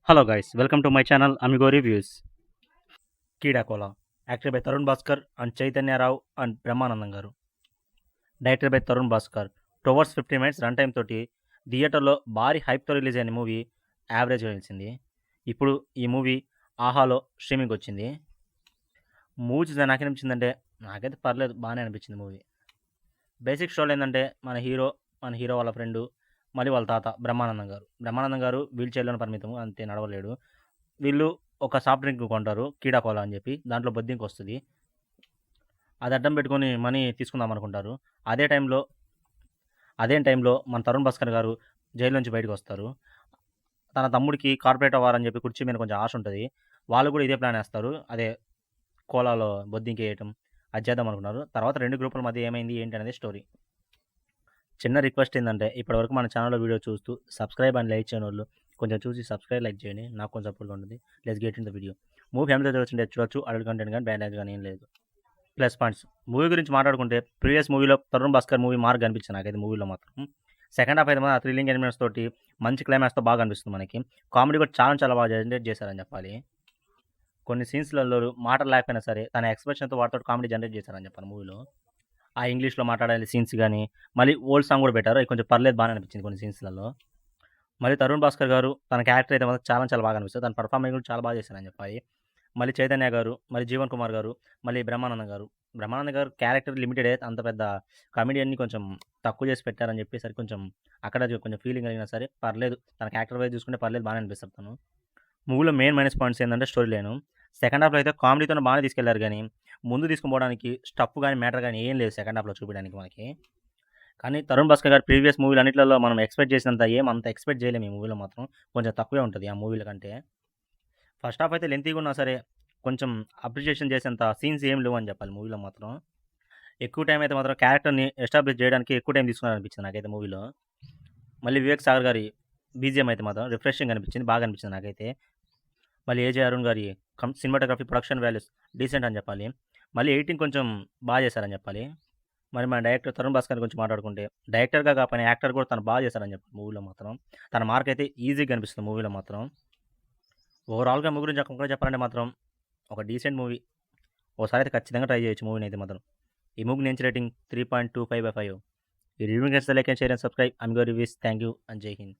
Hello guys, welcome to my channel Amigo Reviews. Kida acted by Tarun Bhaskar and Chaitanya Rao and Brahmanandam garu. Directed by Tarun Bhaskar. 2 hours 50 minutes runtime తోటి థియేటర్లో భారీ హైప్తో release అయిన movie యావరేజ్గా నిలిచింది. ఇప్పుడు ఈ movie ఆహాలో streaming వచ్చింది. మూవీ చూస్తే నాకేమనిపించిందంటే నాకైతే పర్లేదు, బాగానే అనిపించింది మూవీ. బేసిక్ స్టోరీ ఏంటంటే మన హీరో వాళ్ళ ఫ్రెండు, మళ్ళీ వాళ్ళ తాత బ్రహ్మానందం గారు వీల్ చైర్లోనే పరిమితం, అంతే నడవలేడు. వీళ్ళు ఒక సాఫ్ట్ డ్రింక్ కొంటారు, కీడా కోలా అని చెప్పి. దాంట్లో బొద్దింక వస్తుంది. అది అడ్డం పెట్టుకొని మనీ తీసుకుందాం అనుకుంటారు. అదే టైంలో మన తరుణ్ భాస్కర్ గారు జైలు నుంచి బయటకు వస్తారు. తన తమ్ముడికి కార్పొరేట్ అవ్వాలని చెప్పి కుర్చీ మీద కొంచెం ఆశ ఉంటుంది. వాళ్ళు కూడా ఇదే ప్లాన్ వేస్తారు, అదే కోలాలో బొద్దింక వేయటం, అది చేద్దాం అనుకున్నారు. తర్వాత 2 గ్రూపుల మధ్య ఏమైంది ఏంటి అనేది స్టోరీ. చిన్న రిక్వెస్ట్ ఏంటంటే ఇప్పటివరకు మన ఛానల్లో వీడియో చూస్తూ సబ్స్క్రైబ్ అండ్ లైక్ చేయని వాళ్ళు కొంచెం చూసి సబ్స్క్రైబ్ లైక్ చేయండి, నాకు కొంచెం సపోర్ట్గా ఉంటుంది. Let's get in the video. Movie ఫ్యామిలీతో చూడొచ్చు, అడల్ట్ కంటెంట్ కానీ బ్యాడ్ కానీ ఏం లేదు. ప్లస్ పాయింట్స్ మూవీ గురించి మాట్లాడుకుంటే ప్రీవియస్ మూవీలో తరుణ్ భాస్కర్ మూవీ మార్క్ అనిపించింది నాకైతే. మూవీలో మాత్రం సెకండ్ హాఫ్ అయితే మాత్రం థ్రిల్లింగ్ ఎలిమెంట్స్ తోటి మంచి క్లైమాక్స్తో బాగా అనిపిస్తుంది మనకి. కామెడీ కూడా చాలా బాగా జనరేట్ చేశారని చెప్పాలి. కొన్ని సీన్స్లలో మాటలు లేకపోయినా సరే తన ఎక్స్ప్రెషన్తో వాటితో కామెడీ జనరేట్ చేశారని చెప్పాలి మూవీలో. ఆ ఇంగ్లీష్లో మాట్లాడాలి సీన్స్ కానీ, మళ్ళీ ఓల్డ్ సాంగ్ కూడా పెట్టారు, అది కొంచెం పర్లేదు, బాగా అనిపించింది కొన్ని సీన్స్లలో. మళ్ళీ తరుణ్ భాస్కర్ గారు తన క్యారెక్టర్ అయితే మాత్రం చాలా బాగా అనిపిస్తుంది. తన పర్ఫార్మెన్స్ కూడా చాలా బాగా చేశారని చెప్పాలి. మళ్ళీ చైతన్య గారు, మళ్ళీ జీవన్ కుమార్ గారు, మళ్ళీ బ్రహ్మానందం గారు క్యారెక్టర్ లిమిటెడ్, అంత పెద్ద కామెడియన్ని కొంచెం తక్కువ చేసి పెట్టారని చెప్పేసరికి కొంచెం అక్కడ కొంచెం ఫీలింగ్ అయినా సరే పర్లేదు. తన క్యారెక్టర్ వైజ్ చూసుకుంటే పర్లేదు, బాగానే అనిపిస్తుంది తను. మూవీలో మెయిన్ మైనస్ పాయింట్స్ ఏంటంటే స్టోరీ లైను. సెకండ్ హాఫ్లో అయితే కామెడీతో బాగానే తీసుకెళ్లారు, కానీ ముందు తీసుకుపోవడానికి స్టఫ్ కానీ మ్యాటర్ కానీ ఏం లేదు సెకండ్ హాఫ్లో చూపించడానికి మనకి. కానీ తరుణ్ భాస్కర్ గారు ప్రీవియస్ మూవీలు అన్నింటిలో మనం ఎక్స్పెక్ట్ చేసినంత అంత ఎక్స్పెక్ట్ చేయలేము. ఈ మూవీలో మాత్రం కొంచెం తక్కువే ఉంటుంది ఆ మూవీల కంటే. ఫస్ట్ హాఫ్ అయితే లెంతీగా ఉన్నా సరే కొంచెం అప్రిషియేషన్ చేసేంత సీన్స్ ఏం లేవు అని చెప్పాలి మూవీలో మాత్రం. ఎక్కువ టైం అయితే మాత్రం క్యారెక్టర్ని ఎస్టాబ్లిష్ చేయడానికి ఎక్కువ టైం తీసుకున్నారు అనిపించింది నాకైతే మూవీలో. మళ్ళీ వివేక్ సాగర్ గారి బీజిఎం అయితే మాత్రం రిఫ్రెషింగ్ అనిపించింది, బాగా అనిపించింది నాకైతే. మళ్ళీ ఏజే అరుణ్ గారి సినిమాటోగ్రఫీ, ప్రొడక్షన్ వాల్యూస్ డీసెంట్ అని చెప్పాలి. మళ్ళీ ఎడిటింగ్ కొంచెం బాగా చేశారని చెప్పాలి. మరి మన డైరెక్టర్ తరుణ్ భాస్కర్ గురించి మాట్లాడుకుంటే డైరెక్టర్గా కాకపోయినా యాక్టర్ కూడా తను బాగా చేశారని చెప్పాలి మూవీలో మాత్రం. తన మార్క్ అయితే ఈజీగా కనిపిస్తుంది మూవీలో మాత్రం. ఓవరాల్గా మూవీ గురించి ఒక్కగా చెప్పాలంటే మాత్రం ఒక డీసెంట్ మూవీ. ఒకసారి అయితే ఖచ్చితంగా ట్రై చేయొచ్చు మూవీని అయితే మాత్రం. ఈ మూవీ నుంచి రేటింగ్ 3.25/5. ఈ రివ్యూ చేస్తే like and share and subscribe. Amigo reviews. Thank you and జై హింద్.